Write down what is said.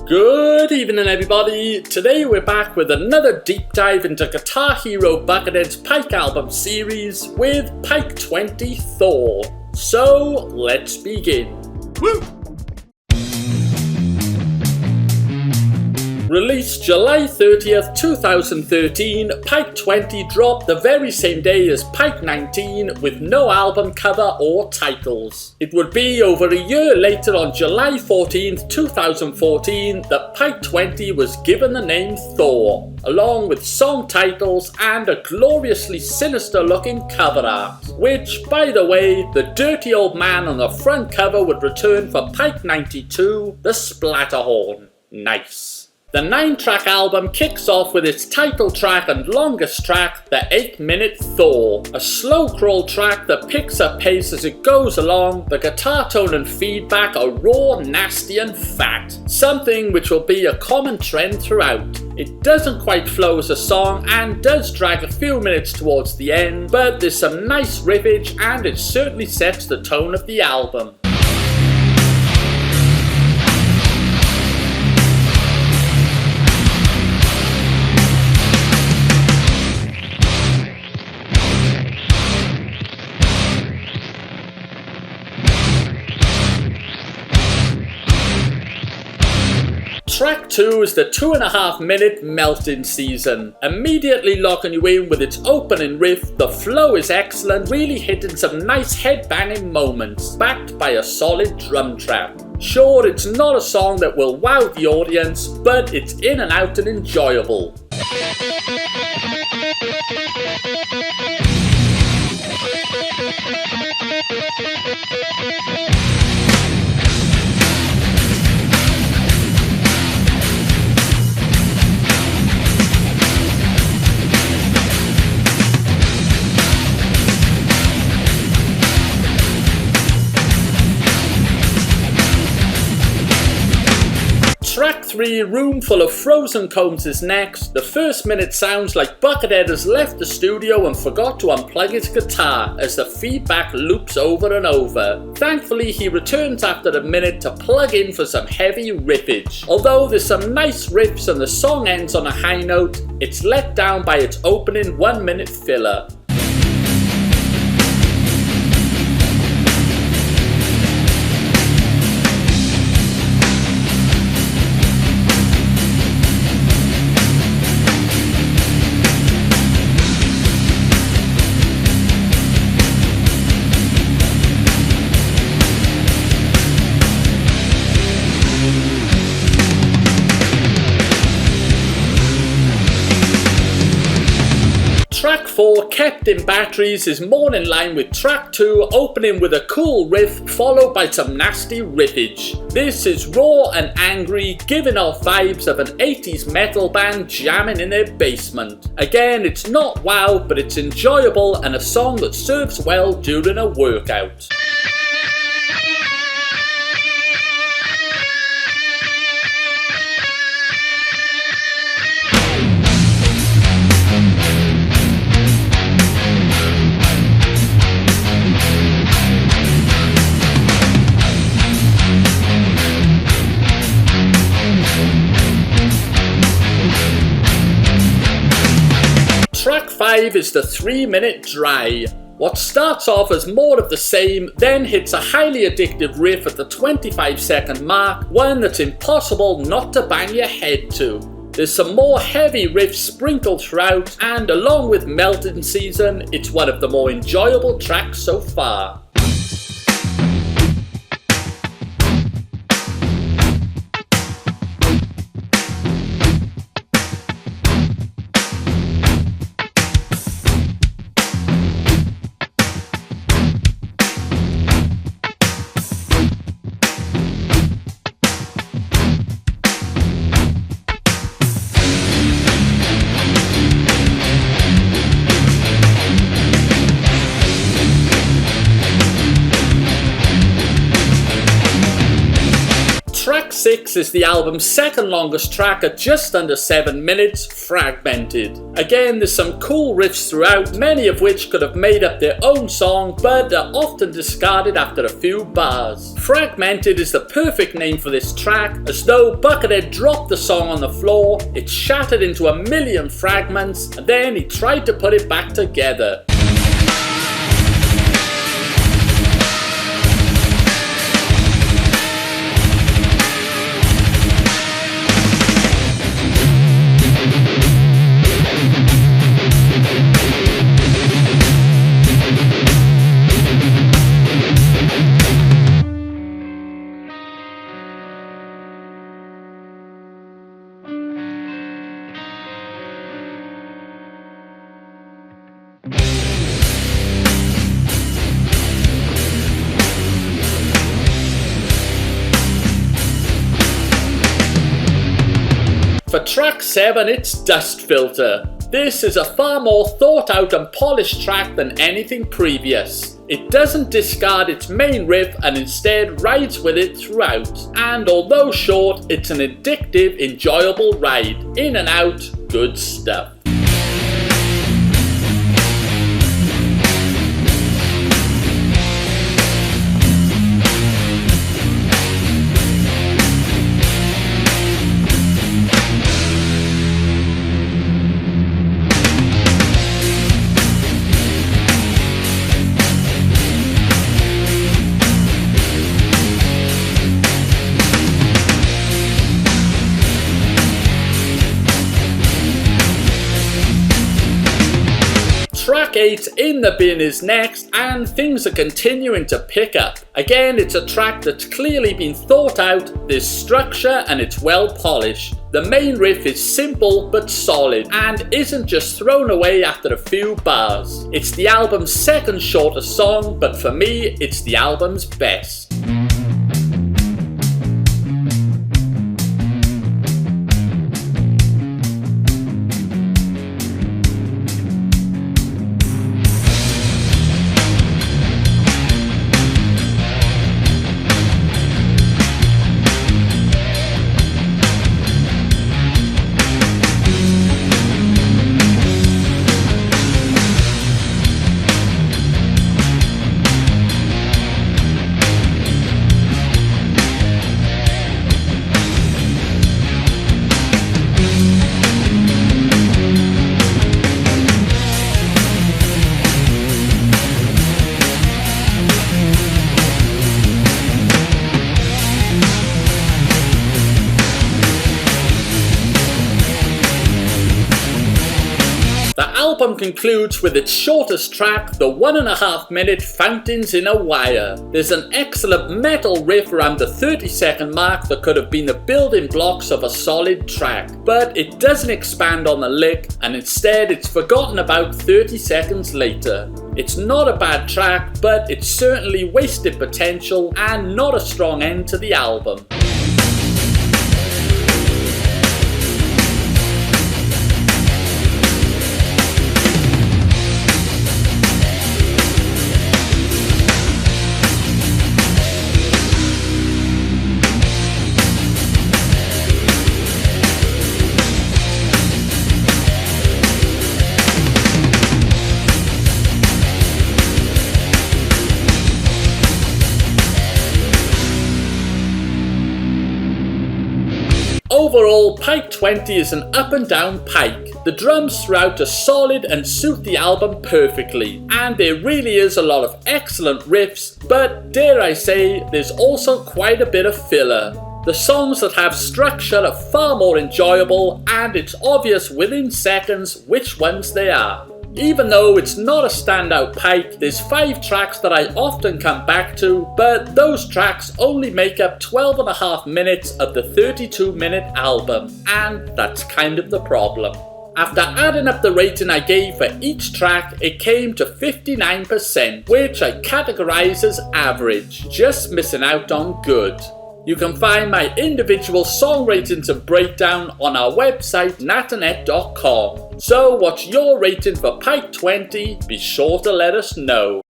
Good evening everybody, today we're back with another deep dive into Guitar Hero Buckethead's Pike album series with Pike 20 Thor. So let's begin. Woo! Released July 30th, 2013, Pike 20 dropped the very same day as Pike 19 with no album cover or titles. It would be over a year later on July 14th, 2014 that Pike 20 was given the name Thor, along with song titles and a gloriously sinister looking cover art, which, by the way, the dirty old man on the front cover would return for Pike 92, the Splatterhorn. Nice. The 9-track album kicks off with its title track and longest track, the 8-minute Thor, a slow crawl track that picks up pace as it goes along. The guitar tone and feedback are raw, nasty and fat, something which will be a common trend throughout. It doesn't quite flow as a song and does drag a few minutes towards the end, but there's some nice riffage and it certainly sets the tone of the album. Track 2 is the 2.5-minute Melting Season, immediately locking you in with its opening riff. The flow is excellent, really hitting some nice head-banging moments, backed by a solid drum track. Sure, it's not a song that will wow the audience, but it's in and out and enjoyable. Track 3, Room Full of Frozen Cones is next. The first minute sounds like Buckethead has left the studio and forgot to unplug his guitar as the feedback loops over and over. Thankfully he returns after a minute to plug in for some heavy riffage. Although there's some nice riffs and the song ends on a high note, it's let down by its opening 1-minute filler. Track 4, Kept in Batteries, is more in line with track 2, opening with a cool riff followed by some nasty riffage. This is raw and angry, giving off vibes of an 80s metal band jamming in their basement. Again, it's not wow, but it's enjoyable and a song that serves well during a workout. Track 5 is the 3-minute Dry. What starts off as more of the same, then hits a highly addictive riff at the 25-second mark, one that's impossible not to bang your head to. There's some more heavy riffs sprinkled throughout, and along with Melting Season, it's one of the more enjoyable tracks so far. 6 is the album's second longest track at just under 7 minutes, Fragmented. Again, there's some cool riffs throughout, many of which could have made up their own song, but are often discarded after a few bars. Fragmented is the perfect name for this track, as though Buckethead dropped the song on the floor, it shattered into a million fragments, and then he tried to put it back together. For track 7, it's Dust Filter. This is a far more thought out and polished track than anything previous. It doesn't discard its main riff and instead rides with it throughout. And although short, it's an addictive, enjoyable ride. In and out, good stuff. Track 8, In the Bin, is next, and things are continuing to pick up. Again, it's a track that's clearly been thought out, there's structure and it's well polished. The main riff is simple but solid, and isn't just thrown away after a few bars. It's the album's second shortest song, but for me, it's the album's best. The album concludes with its shortest track, the 1.5 minute Fountains in a Wire. There's an excellent metal riff around the 30-second mark that could have been the building blocks of a solid track, but it doesn't expand on the lick, and instead it's forgotten about 30 seconds later. It's not a bad track, but it's certainly wasted potential and not a strong end to the album. Overall, Pike 20 is an up and down Pike. The drums throughout are solid and suit the album perfectly, and there really is a lot of excellent riffs, but dare I say, there's also quite a bit of filler. The songs that have structure are far more enjoyable, and it's obvious within seconds which ones they are. Even though it's not a standout Pike, there's 5 tracks that I often come back to, but those tracks only make up 12.5 minutes of the 32-minute album, and that's kind of the problem. After adding up the rating I gave for each track, it came to 59%, which I categorise as average, just missing out on good. You can find my individual song ratings and breakdown on our website natanet.com. So what's your rating for Pike 20? Be sure to let us know.